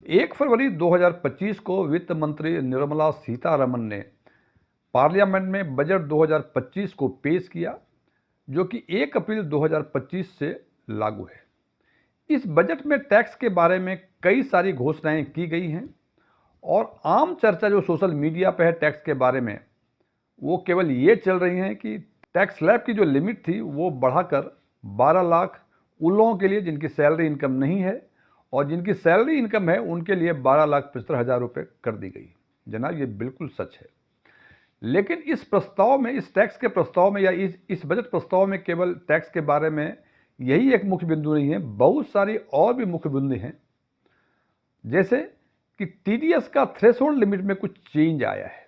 1 फरवरी 2025 को वित्त मंत्री निर्मला सीतारमण ने पार्लियामेंट में बजट 2025 को पेश किया, जो कि 1 अप्रैल 2025 से लागू है। इस बजट में टैक्स के बारे में कई सारी घोषणाएं की गई हैं और आम चर्चा जो सोशल मीडिया पे है टैक्स के बारे में, वो केवल ये चल रही हैं कि टैक्स स्लैब की जो लिमिट थी वो बढ़ाकर 12 लाख उन लोगों के लिए जिनकी सैलरी इनकम नहीं है, और जिनकी सैलरी इनकम है उनके लिए 12,75,000 रुपये कर दी गई। जनाब, ये बिल्कुल सच है। लेकिन इस प्रस्ताव में, इस टैक्स के प्रस्ताव में या इस बजट प्रस्ताव में केवल टैक्स के बारे में यही एक मुख्य बिंदु नहीं है, बहुत सारी और भी मुख्य बिंदु हैं। जैसे कि टीडीएस का थ्रेशोल्ड लिमिट में कुछ चेंज आया है।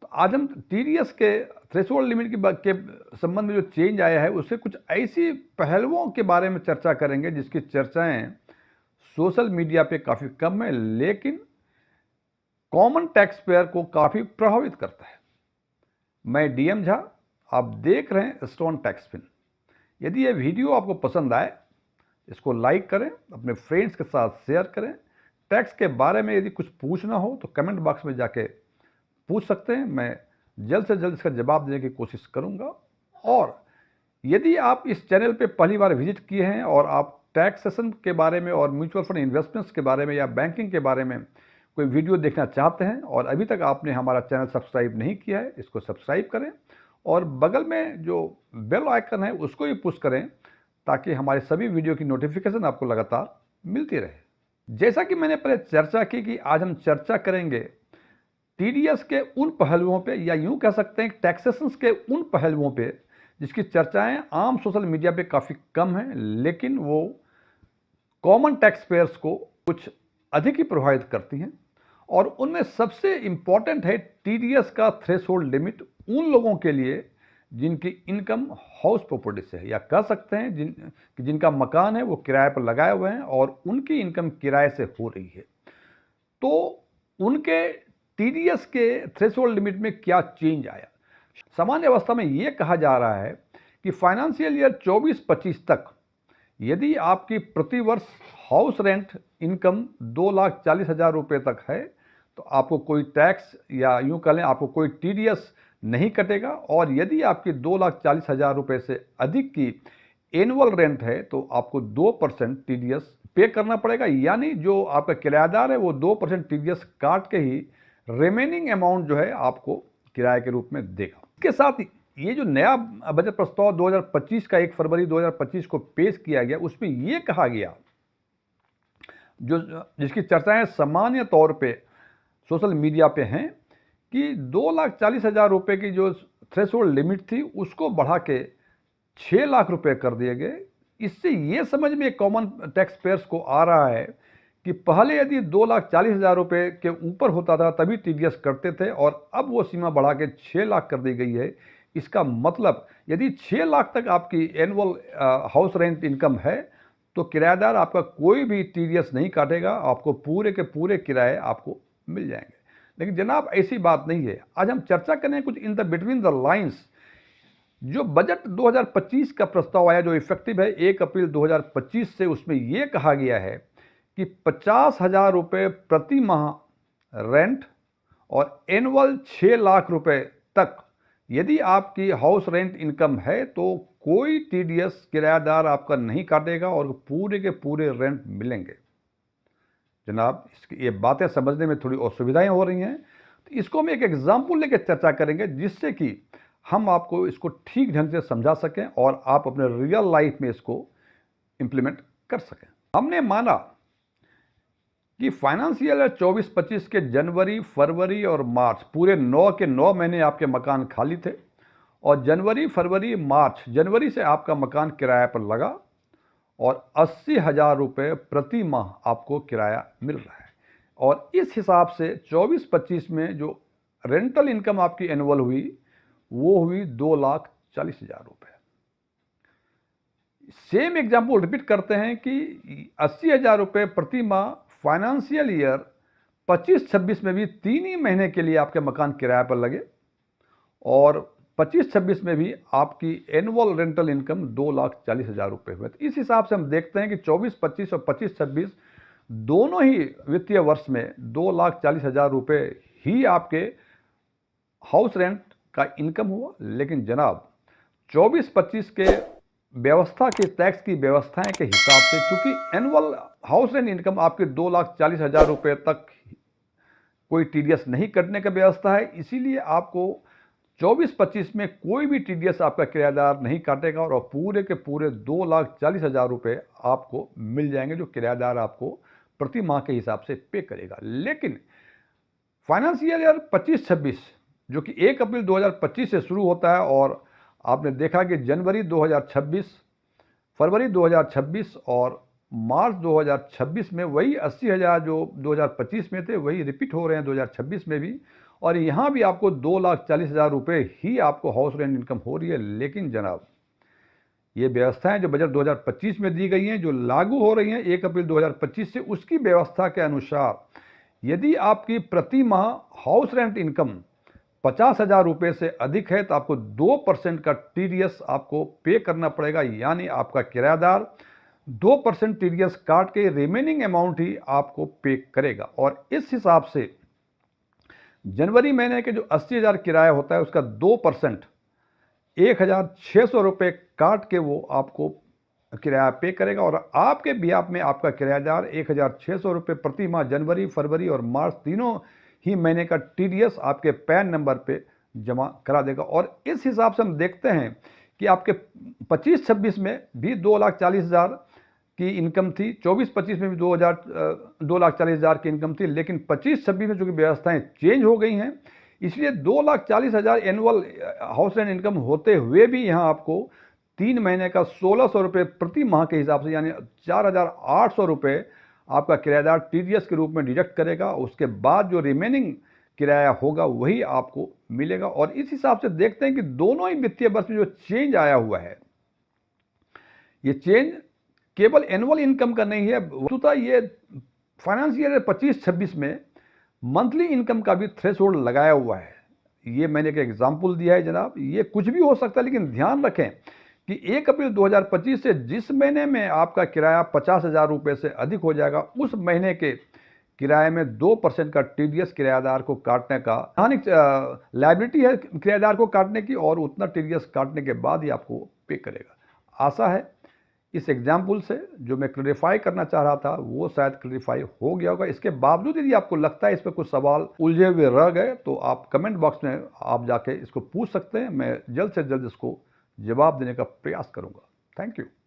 तो आज हम टीडीएस के थ्रेशोल्ड लिमिट के संबंध में जो चेंज आया है उससे कुछ ऐसी पहलुओं के बारे में चर्चा करेंगे जिसकी चर्चाएं सोशल मीडिया पे काफ़ी कम है, लेकिन कॉमन टैक्स पेयर को काफ़ी प्रभावित करता है। मैं डीएम झा, आप देख रहे हैं स्टोन टैक्स पिन। यदि ये वीडियो आपको पसंद आए, इसको लाइक करें, अपने फ्रेंड्स के साथ शेयर करें। टैक्स के बारे में यदि कुछ पूछना हो तो कमेंट बॉक्स में जाके पूछ सकते हैं, मैं जल्द से जल्द इसका जवाब देने की कोशिश करूंगा। और यदि आप इस चैनल पे पहली बार विजिट किए हैं और आप टैक्सेशन के बारे में और म्यूचुअल फंड इन्वेस्टमेंट्स के बारे में या बैंकिंग के बारे में कोई वीडियो देखना चाहते हैं और अभी तक आपने हमारा चैनल सब्सक्राइब नहीं किया है, इसको सब्सक्राइब करें और बगल में जो बेल आइकन है उसको भी पुश करें ताकि हमारे सभी वीडियो की नोटिफिकेशन आपको लगातार मिलती रहे। जैसा कि मैंने पहले चर्चा की कि आज हम चर्चा करेंगे टीडीएस के उन पहलुओं पे, या यूं कह सकते हैं टैक्सेशन के उन पहलुओं पे जिसकी चर्चाएं आम सोशल मीडिया पे काफ़ी कम हैं, लेकिन वो कॉमन टैक्स पेयर्स को कुछ अधिक ही प्रभावित करती हैं। और उनमें सबसे इम्पॉर्टेंट है टीडीएस का थ्रेशोल्ड लिमिट उन लोगों के लिए जिनकी इनकम हाउस प्रॉपर्टी से है, या कह सकते हैं जिनका मकान है वो किराए पर लगाए हुए हैं और उनकी इनकम किराए से हो रही है। तो उनके टीडीएस के थ्रेशोल्ड लिमिट में क्या चेंज आया? सामान्य अवस्था में यह कहा जा रहा है कि फाइनेंशियल ईयर 24-25 तक यदि आपकी प्रतिवर्ष हाउस रेंट इनकम 2,40,000 रुपये तक है तो आपको कोई टैक्स या यूं कह लें आपको कोई टीडीएस नहीं कटेगा। और यदि आपकी 2,40,000 रुपये से अधिक की एनुअल रेंट है तो आपको 2% टीडीएस पे करना पड़ेगा, यानी जो आपका किराएदार है वो 2% टीडीएस काट के ही रिमेनिंग अमाउंट जो है आपको किराए के रूप में देगा। इसके साथ ही ये जो नया बजट प्रस्ताव 2025 का 1 फरवरी 2025 को पेश किया गया उसमें यह कहा गया, जो जिसकी चर्चाएं सामान्य तौर पे सोशल मीडिया पे हैं, कि 2,40,000 रुपये की जो थ्रेशोल्ड लिमिट थी उसको बढ़ा के 6 लाख रुपए कर दिए गए। इससे ये समझ में कॉमन टैक्स पेयर्स को आ रहा है कि पहले यदि 2,40,000 रुपये के ऊपर होता था तभी टीडीएस करते थे और अब वो सीमा बढ़ा के 6 लाख कर दी गई है। इसका मतलब यदि 6 लाख तक आपकी एनुअल हाउस रेंट इनकम है तो किराएदार आपका कोई भी टीडीएस नहीं काटेगा, आपको पूरे के पूरे किराए आपको मिल जाएंगे। लेकिन जनाब ऐसी बात नहीं है। आज हम चर्चा करें कुछ in the between the lines. जो बजट 2025 का प्रस्ताव आया जो इफेक्टिव है 1 अप्रैल 2025 से, उसमें यह कहा गया है कि 50,000 रुपये प्रति माह रेंट और एनुअल 6 लाख रुपए तक यदि आपकी हाउस रेंट इनकम है तो कोई टीडीएस किराएदार आपका नहीं काटेगा और पूरे के पूरे रेंट मिलेंगे। जनाब, ये बातें समझने में थोड़ी असुविधाएं हो रही हैं, तो इसको हम एक एग्जाम्पल लेकर चर्चा करेंगे जिससे कि हम आपको इसको ठीक ढंग से समझा सकें और आप अपने रियल लाइफ में इसको इंप्लीमेंट कर सकें। हमने माना कि फाइनेंशियल 24-25 के जनवरी, फरवरी और मार्च पूरे 9 के 9 महीने आपके मकान खाली थे और जनवरी, फरवरी, मार्च, जनवरी से आपका मकान किराए पर लगा और 80,000 रुपये प्रति माह आपको किराया मिल रहा है। और इस हिसाब से 24-25 में जो रेंटल इनकम आपकी एनुअल हुई वो हुई 2,40,000 रुपये। सेम एग्जाम्पल रिपीट करते हैं कि 80,000 रुपये प्रति माह फाइनेंशियल ईयर 25-26 में भी 3 ही महीने के लिए आपके मकान किराए पर लगे और 25-26 में भी आपकी एनुअल रेंटल इनकम 2,40,000 रुपये हुए। तो इस हिसाब से हम देखते हैं कि 24-25 और 25-26 दोनों ही वित्तीय वर्ष में 2,40,000 रुपये ही आपके हाउस रेंट का इनकम हुआ। लेकिन जनाब 24-25 के व्यवस्था की टैक्स की व्यवस्थाएं के हिसाब से, चूंकि एनुअल हाउस रेंट इनकम आपके 2,40,000 रुपये तक कोई टीडीएस नहीं कटने का व्यवस्था है, इसीलिए आपको 24-25 में कोई भी टीडीएस आपका किराएदार नहीं काटेगा और पूरे के पूरे 2,40,000 रुपये आपको मिल जाएंगे, जो किराएदार आपको प्रति माह के हिसाब से पे करेगा। लेकिन फाइनेंशियल ईयर 25-26 जो कि 1 अप्रैल 2025 से शुरू होता है, और आपने देखा कि जनवरी 2026, फरवरी 2026 और मार्च 2026 में वही 80,000 जो 2025 में थे वही रिपीट हो रहे हैं 2026 में भी, और यहाँ भी आपको 2,40,000 रुपये ही आपको हाउस रेंट इनकम हो रही है। लेकिन जनाब ये व्यवस्थाएं जो बजट 2025 में दी गई हैं, जो लागू हो रही हैं 1 अप्रैल 2025 से, उसकी व्यवस्था के अनुसार यदि आपकी प्रति माह हाउस रेंट इनकम 50,000 रुपये से अधिक है तो आपको 2% का टीडीएस आपको पे करना पड़ेगा, यानी आपका किराएदार 2% टीडीएस काट के रिमेनिंग अमाउंट ही आपको पे करेगा। और इस हिसाब से जनवरी महीने के जो 80,000 किराया होता है उसका 2% 1,600 रुपये काट के वो आपको किराया पे करेगा, और आपके बिहाफ में आपका किराएदार 1,600 रुपये प्रति माह जनवरी, फरवरी और मार्च तीनों ही महीने का टीडीएस आपके पैन नंबर पे जमा करा देगा। और इस हिसाब से हम देखते हैं कि आपके 25-26 में भी 2,40,000 की इनकम थी, 24-25 में भी 2,40,000 की इनकम थी, लेकिन 25-26 में चूँकि व्यवस्थाएं चेंज हो गई हैं, इसलिए 2,40,000 एनुअल हाउस रेंट इनकम होते हुए भी यहाँ आपको 3 महीने का 1,600 रुपये प्रति माह के हिसाब से, यानी 4,800 रुपये आपका किराएदार टीडीएस के रूप में डिडक्ट करेगा। उसके बाद जो रिमेनिंग किराया होगा वही आपको मिलेगा। और इस हिसाब से देखते हैं कि दोनों ही वित्तीय वर्ष में जो चेंज आया हुआ है, ये चेंज केवल एनुअल इनकम का नहीं है, वस्तुतः ये फाइनेंशियल ईयर 25-26 में मंथली इनकम का भी थ्रेशोल्ड लगाया हुआ है। ये मैंने एक एग्जाम्पल दिया है जनाब, ये कुछ भी हो सकता है, लेकिन ध्यान रखें कि 1 अप्रैल 2025 से जिस महीने में आपका किराया 50,000 रुपये से अधिक हो जाएगा, उस महीने के किराए में 2% का टीडीएस किराएदार को काटने का लायबिलिटी है किराएदार को काटने की, और उतना टीडीएस काटने के बाद ही आपको पे करेगा। आशा है इस एग्जाम्पल से जो मैं क्लैरिफाई करना चाह रहा था वो शायद क्लैरिफाई हो गया होगा। इसके बावजूद यदि आपको लगता है इस पर कुछ सवाल उलझे हुए रह गए तो आप कमेंट बॉक्स में आप जाके इसको पूछ सकते हैं, मैं जल्द से जल्द इसको जवाब देने का प्रयास करूंगा। Thank you.